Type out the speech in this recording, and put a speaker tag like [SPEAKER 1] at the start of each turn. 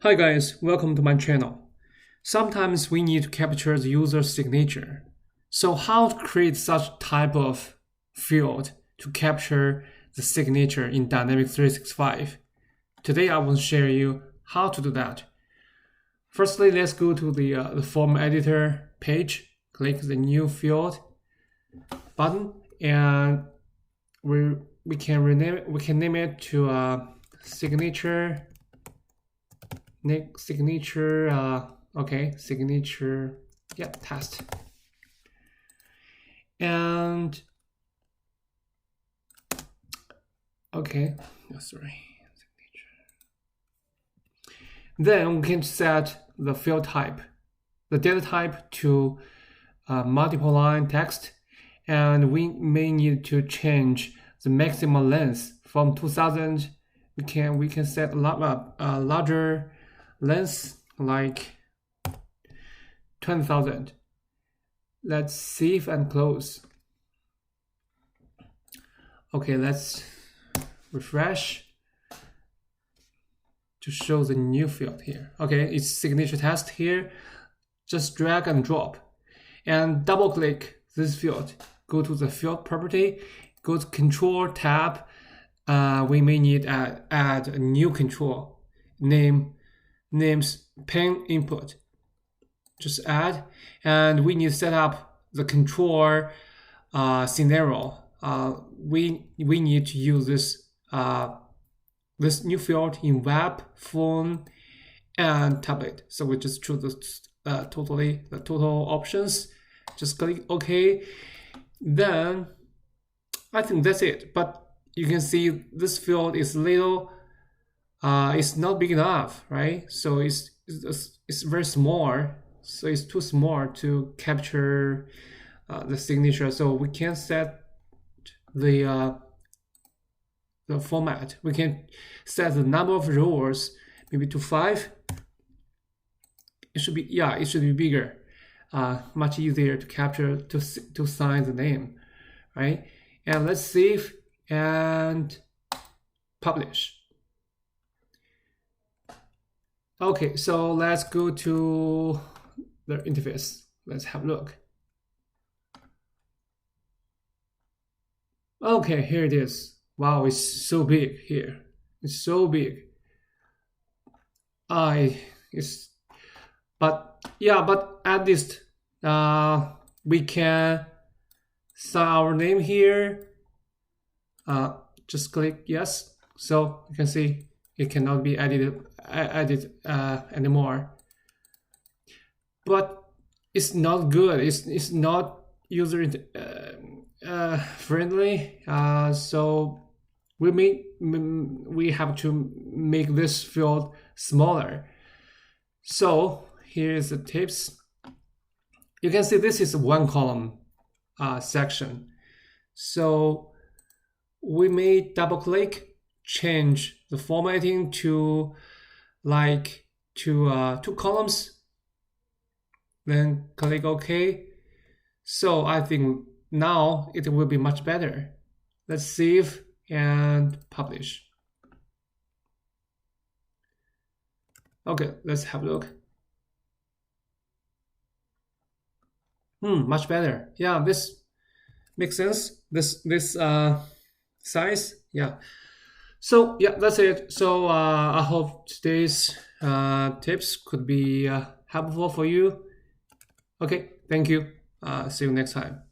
[SPEAKER 1] Hi guys, welcome to my channel. Sometimes we need to capture the user's signature. So how to create such type of field to capture the signature in Dynamics 365? Today I will share you how to do that. Firstly, let's go to the form editor page, click the new field button, and we can name it to signature. Signature, yeah, test. And okay, sorry, then we can set the field type, the data type to multiple line text, and we may need to change the maximum length from 2000. We can set a larger length like 20,000. Let's save and close. Okay, let's refresh to show the new field here. Okay, it's signature test here. Just drag and drop and double click this field. Go to the field property, go to control tab. We may need to add a new control names pen input. Just add, and we need to set up the control scenario. We need to use this new field in web, phone, and tablet. So we just choose the total options. Just click OK. Then I think that's it. But you can see this field is little. It's not big enough, right? So it's very small. So it's too small to capture the signature. So we can set the format. We can set the number of rows maybe to 5. It should be bigger, much easier to capture to sign the name, right? And let's save and publish. Okay, so let's go to the interface. Let's have a look. Okay, here it is. Wow, it's so big here. It's so big. But at least we can sign our name here. Just click yes. So you can see it cannot be added anymore. But it's not good. It's not user friendly. So we have to make this field smaller. So here's the tips. You can see this is one column section. So we may double click, change the formatting to like two columns, then click OK. So I think now it will be much better. Let's save and publish. Okay, let's have a look. Much better. Yeah, this makes sense. This size. Yeah. So yeah, that's it. So I hope today's tips could be helpful for you. Okay, thank you. See you next time.